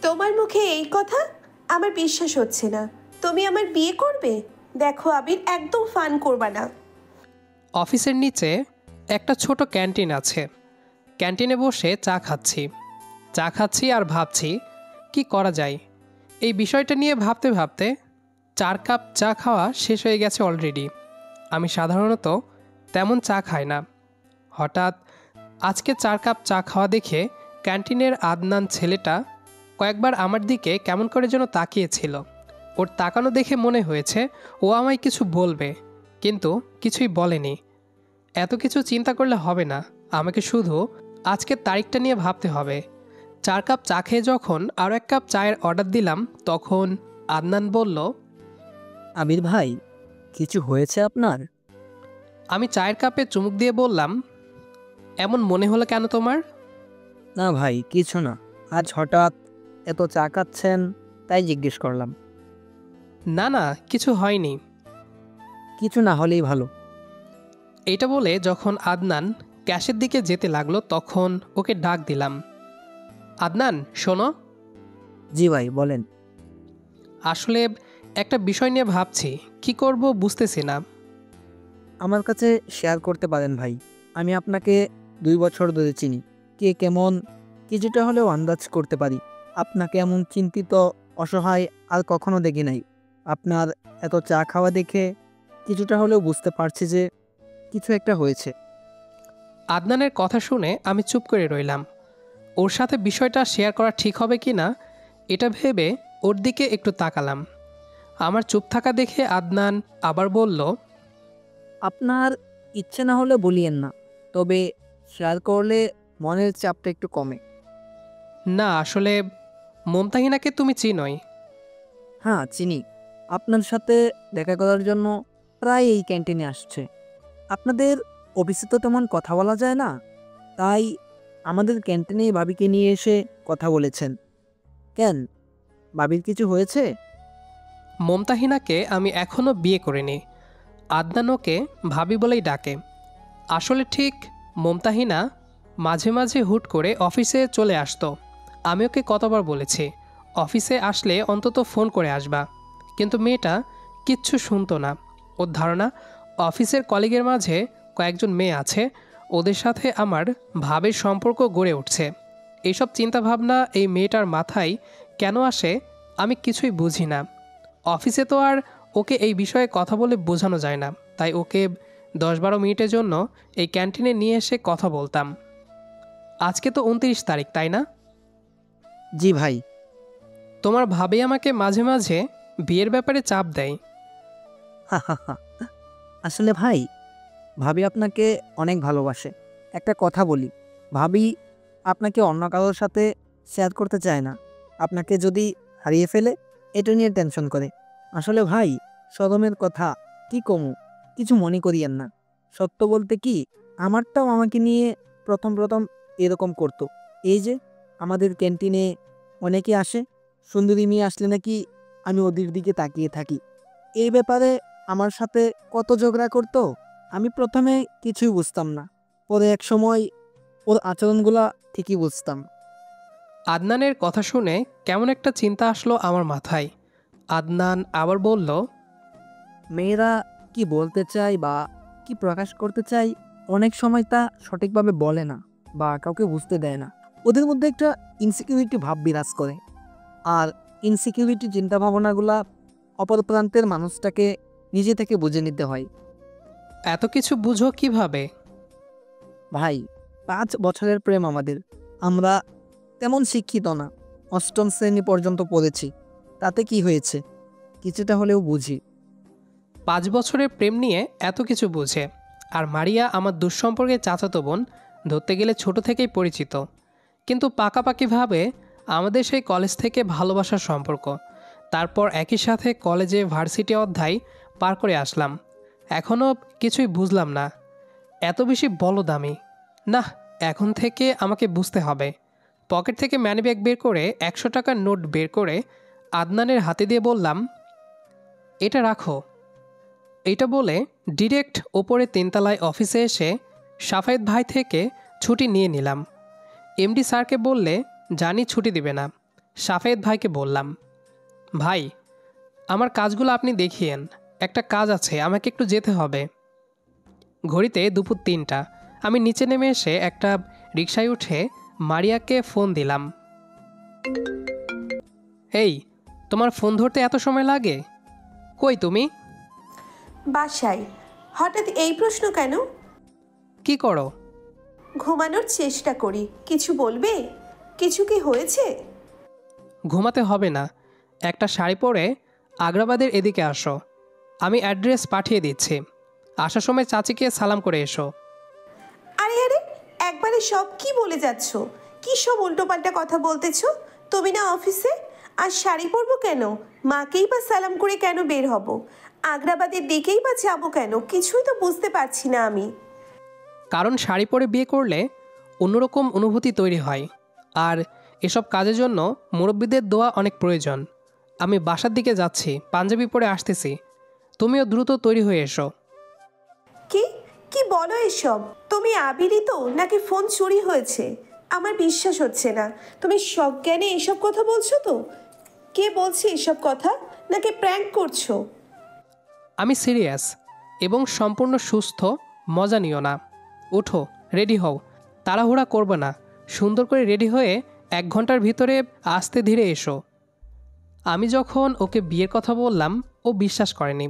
তোমার মুখে এই কথা? আমার বিশ্বাস হচ্ছে না। তুমি আমার বিয়ে করবে? দেখো আবির, একদম ফান করবা না। অফিসের নিচে একটা ছোট ক্যান্টিন আছে। ক্যান্টিনে বসে চা খাচ্ছি আর ভাবছি কি করা যায়। এই বিষয়টা নিয়ে ভাবতে ভাবতে 4 কাপ চা খাওয়া শেষ হয়ে গেছে অলরেডি। আমি সাধারণত তেমন চা খাই না। হঠাৎ আজকে 4 কাপ চা খাওয়া দেখে ক্যান্টিনের আদনান ছেলেটা কয়েকবার আমার দিকে কেমন করে যেন তাকিয়েছিল। ওর তাকানো দেখে মনে হয়েছে ও আমায় কিছু বলবে, কিন্তু কিছুই বলেনি। এত কিছু চিন্তা করলে হবে না, আমাকে শুধু আজকের তারিখটা নিয়ে ভাবতে হবে। 4 কাপ চা খেয়ে যখন আরও 1 কাপ চায়ের অর্ডার দিলাম, তখন আদনান বলল, আবির ভাই, কিছু হয়েছে আপনার? আমি চায়ের কাপে চুমুক দিয়ে বললাম, এমন মনে হলো কেন তোমার? না ভাই, কিছু না। আজ হঠাৎ এত চা খাচ্ছেন, তাই জিজ্ঞেস করলাম। না না, কিছু হয়নি। কিছু না হলেই ভালো। এইটা বলে যখন আদনান ক্যাশের দিকে যেতে লাগলো, তখন ওকে ডাক দিলাম, আদনান শোনো। জি ভাই, বলেন। আসলে একটা বিষয় নিয়ে ভাবছি, কি করব বুঝতেছি না। আমার কাছে শেয়ার করতে পারেন ভাই। আমি আপনাকে 2 বছর ধরে চিনি। কে কেমন কিছুটা হলেও আন্দাজ করতে পারি। আপনাকে এমন চিন্তিত, অসহায় আর কখনো দেখি নাই। আপনার এত চা খাওয়া দেখে কিছুটা হলেও বুঝতে পারছি যে কিছু একটা হয়েছে। আদনানের কথা শুনে আমি চুপ করে রইলাম। ওর সাথে বিষয়টা শেয়ার করা ঠিক হবে কি না এটা ভেবে ওর দিকে একটু তাকালাম। আমার চুপ থাকা দেখে আদনান আবার বলল, আপনার ইচ্ছে না হলে বলিয়েন না, তবে শেয়ার করলে মনের চাপটা একটু কমে। না আসলে মমতাহিনাকে তুমি চিনোই। হ্যাঁ চিনি। আপনার সাথে দেখা করার জন্য প্রায় এই ক্যান্টিনে আসছে। আপনাদের অফিসে তো তেমন কথা বলা যায় না, তাই আমাদের ক্যান্টিনেই ভাবিকে নিয়ে এসে কথা বলেছেন। কেন, ভাবির কিছু হয়েছে? মমতাহিনাকে আমি এখনও বিয়ে করিনি। আদনান ওকে ভাবি বলেই ডাকে। আসলে ঠিক মমতাহিনা মাঝে মাঝে হুট করে অফিসে চলে আসতো। আমি ওকে কতবার বলেছি অফিসে আসলে অন্তত ফোন করে আসবা, কিন্তু মেয়েটা কিচ্ছু শুনতো না। ওর ধারণা অফিসের কলিগের মাঝে কয়েকজন মেয়ে আছে, ওদের সাথে আমার ভাবের সম্পর্ক গড়ে উঠছে। এইসব চিন্তাভাবনা এই মেয়েটার মাথায় কেন আসে আমি কিছুই বুঝি না। অফিসে তো আর ওকে এই বিষয়ে কথা বলে বোঝানো যায় না, তাই ওকে 10-12 মিনিটের জন্য এই ক্যান্টিনে নিয়ে এসে কথা বলতাম। আজকে তো 29 তারিখ, তাই না? জি ভাই। তোমার ভাবি আমাকে মাঝে মাঝে বিয়ের ব্যাপারে চাপ দেয়। আসলে ভাই, ভাবি আপনাকে অনেক ভালোবাসে। একটা কথা বলি, ভাবি আপনাকে অন্য কারোর সাথে শেয়ার করতে চায় না। আপনাকে যদি হারিয়ে ফেলে এটা নিয়ে টেনশন করে। আসলে ভাই, শরমের কথা, কি কমু, কিছু মনে করিয়েন না। সত্য বলতে কি, আমারটাও আমাকে নিয়ে প্রথম প্রথম এরকম করতো। এই যে আমাদের ক্যান্টিনে অনেকে আসে, সুন্দরী মেয়ে আসলে নাকি আমি ওদের দিকে তাকিয়ে থাকি। এই ব্যাপারে আমার সাথে কত ঝগড়া করতো। আমি প্রথমে কিছুই বুঝতাম না, পরে এক সময় ওর আচরণগুলা ঠিকই বুঝতাম। আদনানের কথা শুনে কেমন একটা চিন্তা আসলো আমার মাথায়। আদনান আবার বলল, মেয়েরা কি বলতে চায় বা কি প্রকাশ করতে চায়, অনেক সময় তা সঠিকভাবে বলে না বা কাউকে বুঝতে দেয় না। ওদের মধ্যে একটা ইনসিকিউরিটি ভাব বিরাজ করে, আর ইনসিকিউরিটি চিন্তাভাবনাগুলা অপর প্রান্তের মানুষটাকে নিজে থেকে বুঝে নিতে হয়। এত কিছু বুঝো কিভাবে? ভাই, 5 বছরের প্রেম আমাদের। আমরা তেমন শিক্ষিত না, 8ম শ্রেণী পর্যন্ত পড়েছি। তাতে কি হয়েছে, কিছুটা হলেও বুঝি। 5 বছরের প্রেম নিয়ে এত কিছু বুঝে। আর মারিয়া আমার দুঃসম্পর্কে চাচাতো বোন, ধরতে গেলে ছোট থেকেই পরিচিত। কিন্তু পাকাপাকিভাবে আমাদের সেই কলেজ থেকে ভালোবাসার সম্পর্ক। তারপর একই সাথে কলেজে ভার্সিটি অধ্যায় পার করে আসলাম। এখনও কিছুই বুঝলাম না। এত বেশি বলদ আমি। না, এখন থেকে আমাকে বুঝতে হবে। পকেট থেকে ম্যানিব্যাগ বের করে 100 টাকার নোট বের করে আদনানের হাতে দিয়ে বললাম, এটা রাখো। এইটা বলে ডিরেক্ট ওপরে 3তলায় অফিসে এসে সাফায়েত ভাই থেকে ছুটি নিয়ে নিলাম। এমডি স্যারকে বললে জানি ছুটি দিবে না, সাফেদ ভাইকে বললাম, ভাই আমার কাজগুলো আপনি দেখিয়েন, একটা কাজ আছে, আমাকে একটু যেতে হবে। ঘড়িতে দুপুর 3টা। আমি নিচে নেমে এসে একটা রিকশায় উঠে মারিয়াকে ফোন দিলাম। এই, তোমার ফোন ধরতে এত সময় লাগে? কই তুমি? বাসায়। হঠাৎ এই প্রশ্ন কেন? কি করো? ঘুমানোর চেষ্টা করি। কিছু বলবে? কিছু কি হয়েছে? ঘুমাতে হবে না, একটা শাড়ি পরে আগ্রাবাদের এদিকে আসো, আমি অ্যাড্রেস পাঠিয়ে দিচ্ছি। আসার সময় চাচিকে সালাম করে এসো। আরে আরে, একবারে সব কি বলে যাচ্ছ? কি সব উল্টোপাল্টা কথা বলতেছো? তুমি না অফিসে? আর শাড়ি পরবো কেন? মাকেই বা সালাম করে কেন বের হব? আগ্রাবাদের দিকেই বা যাবো কেন? কিছুই তো বুঝতে পারছি না আমি। কারণ শাড়ি পরে বিয়ে করলে অন্যরকম অনুভূতি তৈরি হয়, আর এসব কাজের জন্য মুরব্বীদের দোয়া অনেক প্রয়োজন। আমি বাসার দিকে যাচ্ছি, পাঞ্জাবি পরে আসতেছি, তুমিও দ্রুত তৈরি হয়ে এসো। কি কি বলো এসব? তুমি আবিরই তো, নাকি ফোন চুরি হয়েছে? আমার বিশ্বাস হচ্ছে না। তুমি সজ্ঞানে এসব কথা বলছো তো? কে বলছে এসব কথা? নাকি প্র্যাঙ্ক করছো? আমি সিরিয়াস এবং সম্পূর্ণ সুস্থ, মজা নিও না। ওঠো, রেডি হও, তাড়াহুড়া করবে না, সুন্দর করে রেডি হয়ে 1 ঘন্টার ভিতরে আস্তে ধীরে এসো। আমি যখন ওকে বিয়ের কথা বললাম, ও বিশ্বাস করেনি।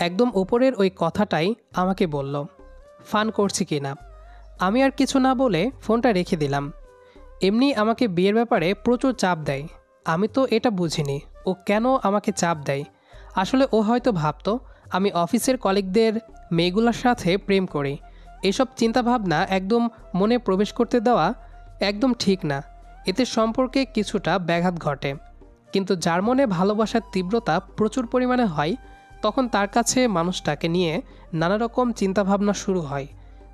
একদম ওপরের ওই কথাটাই আমাকে বলল, ফান করছি কি না। আমি আর কিছু না বলে ফোনটা রেখে দিলাম। এমনি আমাকে বিয়ের ব্যাপারে প্রচুর চাপ দেয়। আমি তো এটা বুঝিনি ও কেন আমাকে চাপ দেয়। আসলে ও হয়তো ভাবতো আমি অফিসের কলিগদের মেয়েগুলোর সাথে প্রেম করি। এসব চিন্তাভাবনা একদম মনে প্রবেশ করতে দেওয়া একদম ঠিক না। এতে সম্পর্কে কিছুটা ব্যাঘাত ঘটে। কিন্তু যার মনে ভালোবাসার তীব্রতা প্রচুর পরিমাণে হয়, তখন তার কাছে মানুষটাকে নিয়ে নানা রকম চিন্তাভাবনা শুরু হয়।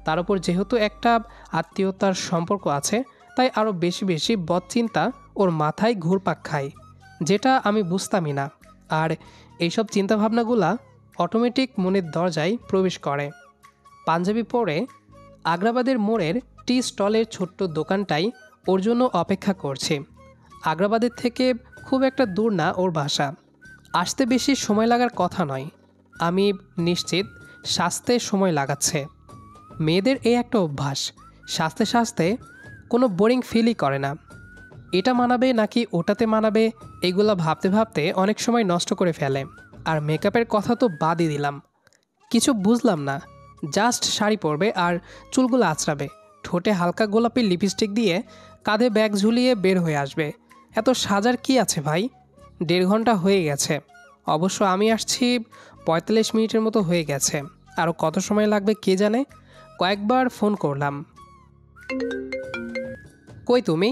তার উপর যেহেতু একটা আত্মীয়তার সম্পর্ক আছে, তাই আরও বেশি বেশি বদচিন্তা ওর মাথায় ঘুরপাক খায়, যেটা আমি বুঝতামই না। আর এইসব চিন্তাভাবনাগুলা অটোমেটিক মনের দরজায় প্রবেশ করে। পাঞ্জাবি পরে আগ্রাবাদের মোড়ের টি স্টলের ছোট্ট দোকানটাই ওর জন্য অপেক্ষা করছে। আগ্রাবাদের থেকে খুব একটা দূর না ওর বাসা, আসতে বেশি সময় লাগার কথা নয়। আমি নিশ্চিত সাজতে সময় লাগাচ্ছে। মেয়েদের এই একটা অভ্যাস, সাজতে সাজতে কোনো বোরিং ফিলই করে না। এটা মানাবে নাকি ওটাতে মানাবে, এগুলো ভাবতে ভাবতে অনেক সময় নষ্ট করে ফেলে। আর মেকআপের কথা তো বাদই দিলাম, কিছু বুঝলাম না। জাস্ট শাড়ি পরবে আর চুলগুলো আঁচড়াবে, ঠোঁটে হালকা গোলাপি লিপস্টিক দিয়ে কাঁধে ব্যাগ ঝুলিয়ে বের হয়ে আসবে। এত সাজার কি আছে ভাই? 1.5 ঘন্টা হয়ে গেছে। অবশ্য আমি আসছি 45 মিনিটের মতো হয়ে গেছে, আরও কত সময় লাগবে কে জানে। কয়েকবার ফোন করলাম। কই তুমি?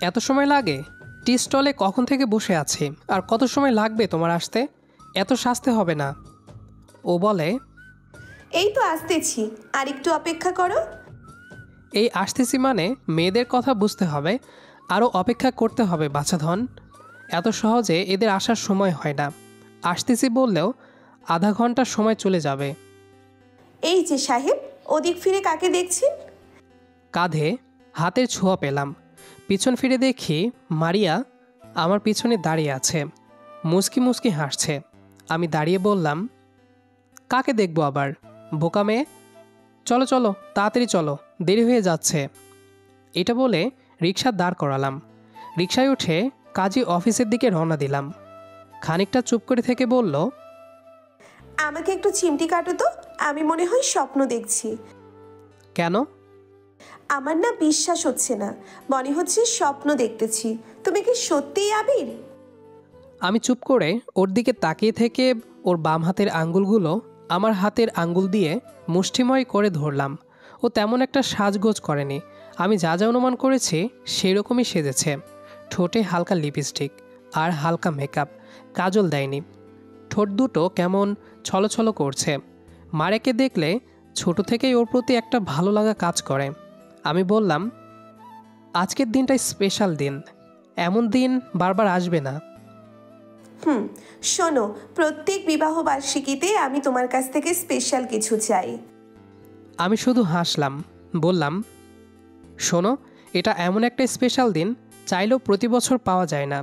এত সময় লাগে? টি স্টলে কখন থেকে বসে আছি, আর কত সময় লাগবে তোমার আসতে? এত সাজতে হবে না। ও বলে, এই তো আসতেছি, আর একটু অপেক্ষা করো। এই আসতেছি মানে মেয়েদের কথা বুঝতে হবে, আরও অপেক্ষা করতে হবে বাছাধন। এত সহজে এদের আসার সময় হয় না। আসতেছি বললেও আধা ঘন্টা সময় চলে যাবে। এই যে সাহেব, ওদিক ফিরে কাকে দেখছেন? কাঁধে হাতের ছোঁয়া পেলাম। পিছন ফিরে দেখি মারিয়া আমার পিছনে দাঁড়িয়ে আছে, মুচকি মুচকি হাসছে। আমি দাঁড়িয়ে বললাম, কাকে দেখবো আবার, বোকা মেয়ে। চলো চলো, তাড়াতাড়ি চলো, দেরি হয়ে যাচ্ছে। এটা বলে রিকশা দাঁড় করালাম। রিকশায় উঠে কাজী অফিসের দিকে রওনা দিলাম। খানিকটা চুপ করে থেকে বলল, আমাকে একটু চিমটি কাটো তো, আমি মনে হয় স্বপ্ন দেখছি। কেন? আমার না বিশ্বাস হচ্ছে না, মনে হচ্ছে স্বপ্ন দেখতেছি। তুমি কি সত্যিই আবির? আমি চুপ করে ওর দিকে তাকিয়ে থেকে ওর বাম হাতের আঙ্গুলগুলো আমার হাতের আঙ্গুল দিয়ে মুষ্টিময় করে ধরলাম। ও তেমন একটা সাজগোজ করেনি, আমি যা যা অনুমান করেছি সেই রকমই সেজেছে। ঠোঁটে হালকা লিপস্টিক আর হালকা মেকআপ, কাজল দেয়নি। ঠোঁট দুটো কেমন ছলছল করছে। মারেকে দেখলে ছোট থেকেই ওর প্রতি একটা ভালো লাগা কাজ করে। আমি বললাম, আজকের দিনটা স্পেশাল দিন, এমন দিন বারবার আসবে না। শোনো, প্রত্যেক বিবাহ বার্ষিকীতে আমি তোমার কাছ থেকে স্পেশাল কিছু চাই। আমি শুধু হাসলাম, বললাম, শোনো, এটা এমন একটা স্পেশাল দিন চাইলেও প্রতি বছর পাওয়া যায় না।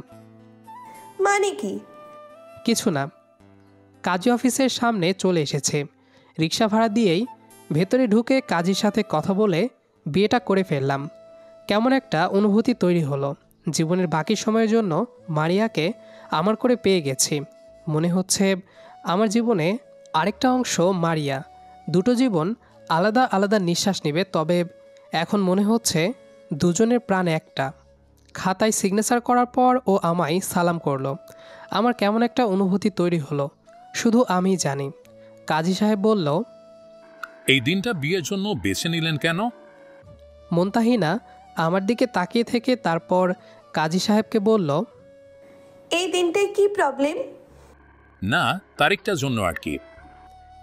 মানে কি? কিছু না। কাজী অফিসের সামনে চলে এসেছে। রিক্সা ভাড়া দিয়েই ভেতরে ঢুকে কাজীর সাথে কথা বলে বিয়েটা করে ফেললাম। কেমন একটা অনুভূতি তৈরি হলো। জীবনের বাকি সময়ের জন্য মারিয়াকে আমার করে পেয়ে গেছি। মনে হচ্ছে আমার জীবনে আরেকটা অংশ মারিয়া। দুটো জীবন আলাদা আলাদা নিঃশ্বাস নেবে, তবে এখন মনে হচ্ছে দুজনের প্রাণ একটা। খাতায় সিগনেচার করার পর ও আমায় সালাম করলো। আমার কেমন একটা অনুভূতি তৈরি হলো, শুধু আমিই জানি। কাজী সাহেব বলল, এই দিনটা বিয়ের জন্য বেছে নিলেন কেন? মুনতাহিনা আমার দিকে তাকিয়ে থেকে তারপর কাজী সাহেবকে বলল, এই দিনটায় কি প্রবলেম? না, তারিখটার জন্য আর কি।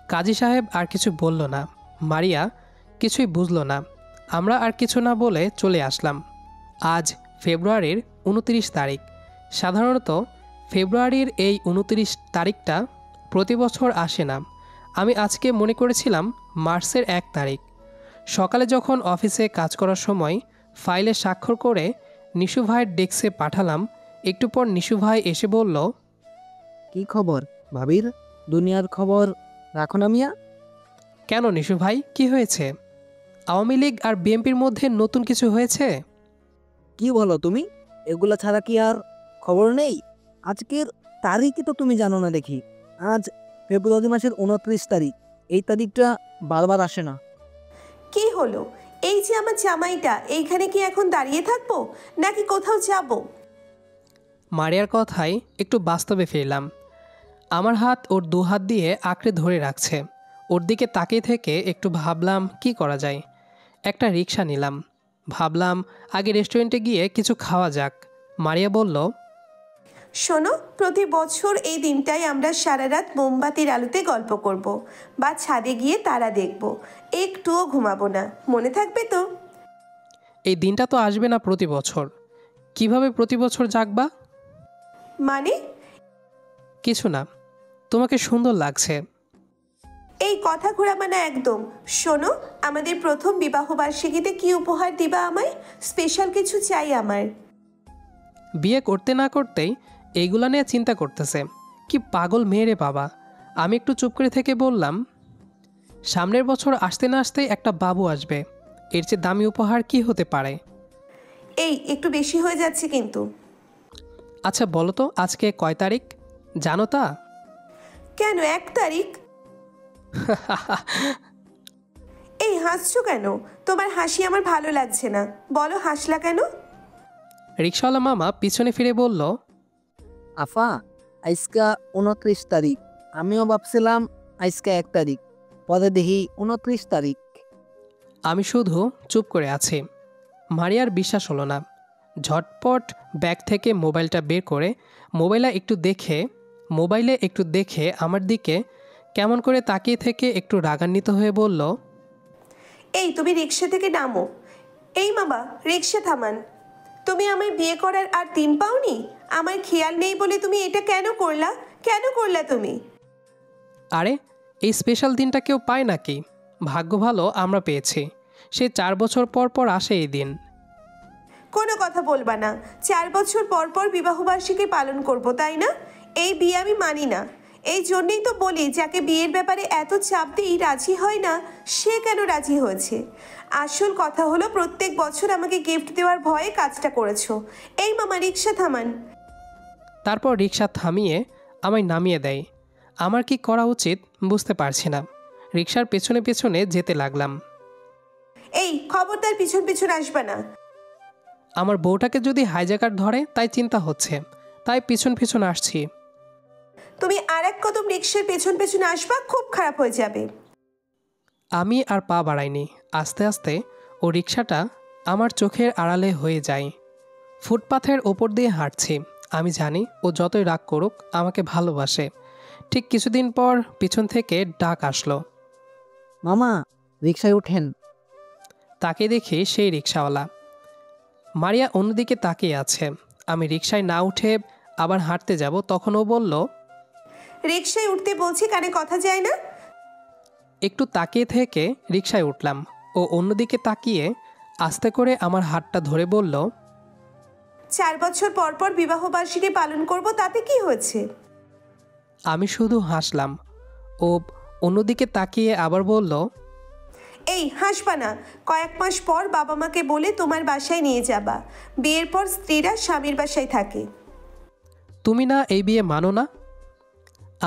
কাজী সাহেব আর কিছু বলল না। মারিয়া কিছুই বুঝলো না। আমরা আর কিছু না বলে চলে আসলাম। আজ ফেব্রুয়ারির 29 তারিখ। সাধারণত ফেব্রুয়ারির এই 29 তারিখটা প্রতি বছর আসে না। আমি আজকে মনে করেছিলাম মার্চের 1 তারিখ। সকালে যখন অফিসে কাজ করার সময় ফাইলে স্বাক্ষর করে নিশু ভাইয়ের ডেস্কে পাঠালাম, একটু পর নিশু ভাই এসে বলল, কি খবর ভাবির? দুনিয়ার খবর রাখো না মিয়া? কেন নিশু ভাই, কি হয়েছে? আওয়ামী লীগ আর বিএনপির মধ্যে নতুন কিছু হয়েছে? কি বলো তুমি? এগুলো ছাড়া কি আর খবর নেই? আজকের তারিখই তো তুমি জানো না দেখি। আজ ফেব্রুয়ারি মাসের 29 তারিখ। এই তারিখটা বারবার আসে না। কি হলো? এই যে আমার জামাইটা, এইখানে কি এখন দাঁড়িয়ে থাকবো নাকি কোথাও যাব? মারিয়ার কথায় একটু বাস্তবে ফিরলাম। আমার হাত ওর দু হাত দিয়ে আঁকড়ে ধরে রাখছে। ওর দিকে তাকিয়ে থেকে একটু ভাবলাম কি করা যায়। একটা রিক্সা নিলাম। ভাবলাম আগে রেস্টুরেন্টে গিয়ে কিছু খাওয়া যাক। মারিয়া বলল, শোনো, প্রতি বছর এই দিনটায় আমরা সারা রাত মোমবাতির আলোতে গল্প করব বা ছাদে গিয়ে তারা দেখব, একটুও ঘুমাবো না। মনে থাকবে তো? এই দিনটা তো আসবে না প্রতি বছর। কিভাবে প্রতি বছর জাগবা? মানে? কিছু না, তোমাকে সুন্দর লাগছে। এই কথা ঘোরাবা না একদম। শোনো, আমাদের প্রথম বিবাহবার্ষিকীতে কি উপহার দিবা আমায়? স্পেশাল কিছু চাই আমার। বিয়ে করতে না করতেই এইগুলা নিয়ে চিন্তা করতেছে। কি পাগল মেয়ে রে বাবা। আমি একটু চুপ করে থেকে বললাম, সামনের বছর আসতে না আসতেই একটা বাবু আসবে। এর চেয়ে দামি উপহার কি হতে পারে? এই একটু বেশি হয়ে যাচ্ছে কিন্তু। আচ্ছা বলো তো, আজকে কয় তারিখ জানো তা? কেন 1 তারিখ? এই হাসছো কেন? তোমার হাসি আমার ভালো লাগছে না। বলো, হাসলা কেন? রিক্সাওয়ালা মামা পিছনে ফিরে বলল, আফা, আজকা 29 তারিখ। আমিও ভাবছিলাম আজকা 1 তারিখ, পরে দেখি 29 তারিখ। আমি শুধু চুপ করে আছি। মারিয়ার বিশ্বাস হলো না। ঝটপট ব্যাগ থেকে মোবাইলটা বের করে মোবাইলে একটু দেখে আমার দিকে কেমন করে তাকিয়ে থেকে একটু রাগান্বিত হয়ে বলল, এই তুমি রিক্সা থেকে নামো। এই মামা, রিক্সা থামান। তুমি আমায় বিয়ে করার আর দিন পাওনি? আমার খেয়াল নেই বলে তুমি এটা কেন করলা? কেন করলা তুমি? আরে এই স্পেশাল দিনটা কেউ পায় নাকি? ভাগ্য ভালো আমরা পেয়েছি। সে 4 বছর পর পর আসে এই দিন। কোনো কথা বলবা না। 4 বছর পর পর বিবাহবার্ষিকী পালন করব, তাই না? এই বিয়ে আমি মানি না। এই জন্যই তো বলি, যাকে বিয়ের ব্যাপারে এত চাপ দিই রাজি হয় না, সে কেন রাজি হয়েছে? আসল কথা হলো, প্রত্যেক বছর আমাকে গিফট দেওয়ার ভয়ে কাজটা করেছো। এই মামা, রিক্সা থামান। তারপর রিক্সা থামিয়ে আমায় নামিয়ে দেয়। আমার কি করা উচিত বুঝতে পারছি না। রিক্সার পেছনে পেছনে যেতে লাগলাম। এই খবরদার পিছন পিছন আসবা না। আমার বউটাকে যদি হাইজ্যাকার ধরে তাই চিন্তা হচ্ছে, তাই পিছন পিছন আসছি। তুমি আর এক কদম রিক্সার পেছন পেছন আসবা, খুব খারাপ হয়ে যাবে। আমি আর পা বাড়াইনি। আস্তে আস্তে ও রিক্সাটা আমার চোখের আড়ালে হয়ে যায়। ফুটপাথের ওপর দিয়ে হাঁটছি। আমি জানি ও যতই রাগ করুক আমাকে ভালোবাসে। ঠিক কিছুদিন পর পিছন থেকে ডাক আসলো, মামা, রিক্সায় ওঠেন। তাকে দেখি সেই রিক্সাওয়ালা। মারিয়া অন্যদিকে তাকিয়ে আছে। আমি রিক্সায় না উঠে আবার হাঁটতে যাব, তখন ও বলল, রিক্সায় উঠতে বলছি, কানে কথা যায় না? একটু তাকিয়ে থেকে রিক্সায় উঠলাম। ও অন্যদিকে তাকিয়ে আস্তে করে আমার হাতটা ধরে বলল, 4 বছর পর পর বিবাহবার্ষিকী পালন করব, তাতে কি হয়েছে? আমি শুধু হাসলাম। ও অন্যদিকে তাকিয়ে আবার বলল, এই হাসবা না। কয়েক মাস পর বাবা মাকে বলে তোমার বাসায় নিয়ে যাবা। বিয়ের পর স্ত্রীরা স্বামীর বাসায় থাকে। তুমি না এই বিয়ে মানো না?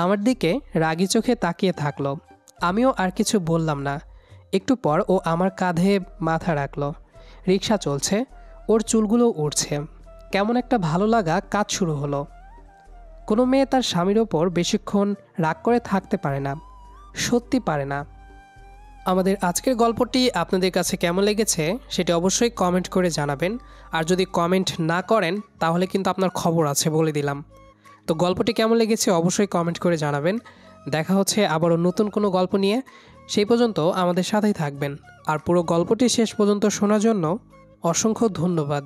আমার দিকে রাগী চোখে তাকিয়ে থাকলো। আমিও আর কিছু বললাম না। একটু পর ও আমার কাঁধে মাথা রাখলো। রিক্সা চলছে, ওর চুলগুলো উড়ছে। কেমন একটা ভালো লাগা কাজ শুরু হলো। কোনো মেয়ে তার স্বামীর ওপর বেশিক্ষণ রাগ করে থাকতে পারে না, সত্যি পারে না। আমাদের আজকের গল্পটি আপনাদের কাছে কেমন লেগেছে সেটা অবশ্যই কমেন্ট করে জানাবেন। আর যদি কমেন্ট না করেন তাহলে কিন্তু আপনার খবর আছে, বলে দিলাম। তো গল্পটি কেমন লেগেছে অবশ্যই কমেন্ট করে জানাবেন। দেখা হচ্ছে আবারও নতুন কোনো গল্প নিয়ে। সেই পর্যন্ত আমাদের সাথেই থাকবেন। আর পুরো গল্পটি শেষ পর্যন্ত শোনার জন্য অসংখ্য ধন্যবাদ।